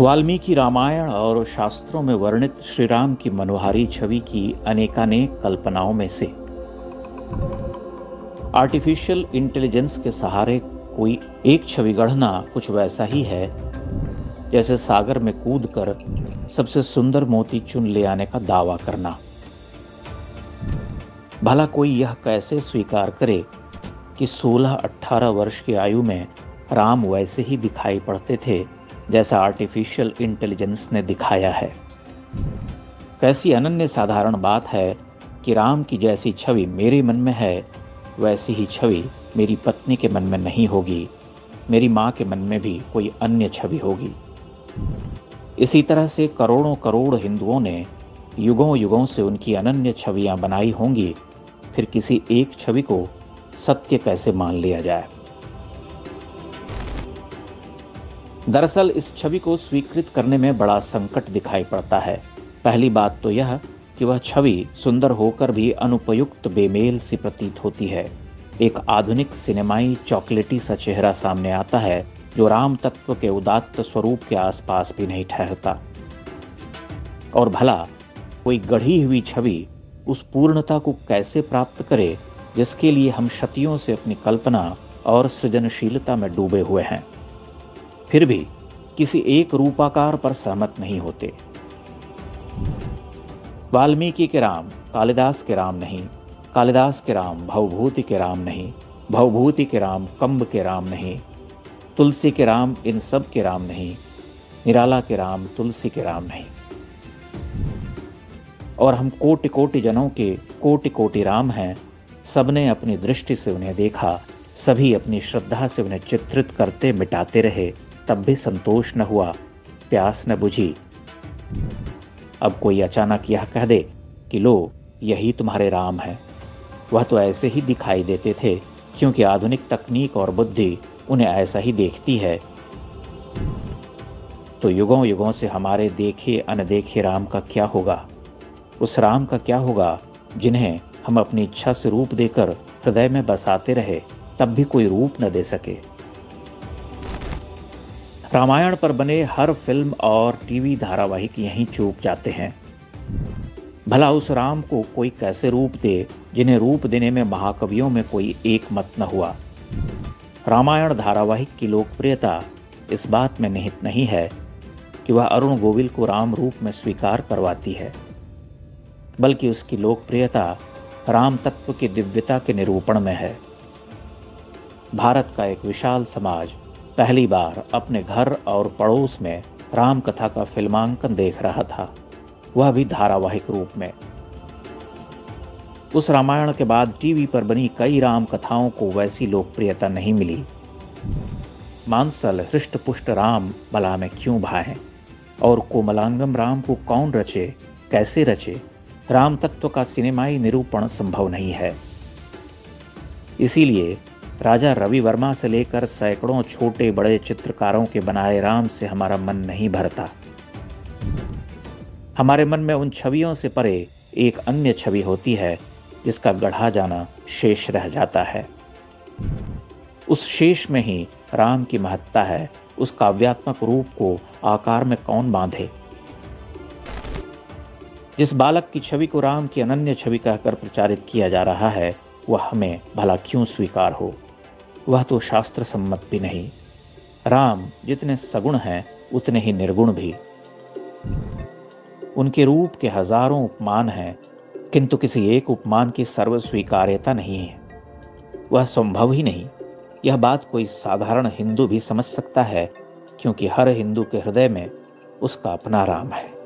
वाल्मीकि रामायण और शास्त्रों में वर्णित श्री राम की मनोहारी छवि की अनेकानेक कल्पनाओं में से आर्टिफिशियल इंटेलिजेंस के सहारे कोई एक छवि गढ़ना कुछ वैसा ही है जैसे सागर में कूदकर सबसे सुंदर मोती चुन ले आने का दावा करना। भला कोई यह कैसे स्वीकार करे कि 16-18 वर्ष की आयु में राम वैसे ही दिखाई पड़ते थे जैसा आर्टिफिशियल इंटेलिजेंस ने दिखाया है। कैसी अनन्य साधारण बात है कि राम की जैसी छवि मेरे मन में है वैसी ही छवि मेरी पत्नी के मन में नहीं होगी, मेरी माँ के मन में भी कोई अन्य छवि होगी। इसी तरह से करोड़ों करोड़ हिंदुओं ने युगों युगों से उनकी अनन्य छवियां बनाई होंगी, फिर किसी एक छवि को सत्य कैसे मान लिया जाए। दरअसल इस छवि को स्वीकृत करने में बड़ा संकट दिखाई पड़ता है। पहली बात तो यह कि वह छवि सुंदर होकर भी अनुपयुक्त बेमेल सी प्रतीत होती है। एक आधुनिक सिनेमाई चॉकलेटी सा चेहरा सामने आता है जो राम तत्व के उदात्त स्वरूप के आसपास भी नहीं ठहरता। और भला कोई गढ़ी हुई छवि उस पूर्णता को कैसे प्राप्त करे जिसके लिए हम शतियों से अपनी कल्पना और सृजनशीलता में डूबे हुए हैं, फिर भी किसी एक रूपाकार पर सहमत नहीं होते। वाल्मीकि के राम कालिदास के राम नहीं, कालिदास के राम भवभूति के राम नहीं, भवभूति के राम कंब के राम नहीं, तुलसी के राम इन सब के राम नहीं, निराला के राम तुलसी के राम नहीं। और हम कोटि कोटि जनों के कोटि कोटि राम हैं। सबने अपनी दृष्टि से उन्हें देखा, सभी अपनी श्रद्धा से उन्हें चित्रित करते मिटाते रहे, तब भी संतोष न हुआ, प्यास न बुझी। अब कोई अचानक यह कह दे कि लो यही तुम्हारे राम हैं। वह तो ऐसे ही दिखाई देते थे क्योंकि आधुनिक तकनीक और बुद्धि उन्हें ऐसा ही देखती है। तो युगों युगों से हमारे देखे अनदेखे राम का क्या होगा? उस राम का क्या होगा जिन्हें हम अपनी इच्छा से रूप देकर हृदय में बसाते रहे, तब भी कोई रूप न दे सके। रामायण पर बने हर फिल्म और टीवी धारावाहिक यहीं चूक जाते हैं। भला उस राम को कोई कैसे रूप दे जिन्हें रूप देने में महाकवियों में कोई एक मत न हुआ। रामायण धारावाहिक की लोकप्रियता इस बात में निहित नहीं है कि वह अरुण गोविल को राम रूप में स्वीकार करवाती है, बल्कि उसकी लोकप्रियता राम तत्व की दिव्यता के निरूपण में है। भारत का एक विशाल समाज पहली बार अपने घर और पड़ोस में राम कथा का फिल्मांकन देख रहा था, वह भी धारावाहिक रूप में। उस रामायण के बाद टीवी पर बनी कई राम कथाओं को वैसी लोकप्रियता नहीं मिली। मांसल हृष्टपुष्ट राम भला में क्यों भाएं, और कोमलांगम राम को कौन रचे, कैसे रचे, राम तत्व का सिनेमाई निरूपण संभव नहीं है। इसीलिए राजा रवि वर्मा से लेकर सैकड़ों छोटे बड़े चित्रकारों के बनाए राम से हमारा मन नहीं भरता। हमारे मन में उन छवियों से परे एक अन्य छवि होती है जिसका गढ़ा जाना शेष रह जाता है। उस शेष में ही राम की महत्ता है। उस काव्यात्मक रूप को आकार में कौन बांधे? जिस बालक की छवि को राम की अनन्य छवि कहकर प्रचारित किया जा रहा है, वह हमें भला क्यों स्वीकार हो? वह तो शास्त्र सम्मत भी नहीं। राम जितने सगुण हैं उतने ही निर्गुण भी। उनके रूप के हजारों उपमान हैं, किंतु किसी एक उपमान की सर्व स्वीकार्यता नहीं है। वह संभव ही नहीं। यह बात कोई साधारण हिंदू भी समझ सकता है, क्योंकि हर हिंदू के हृदय में उसका अपना राम है।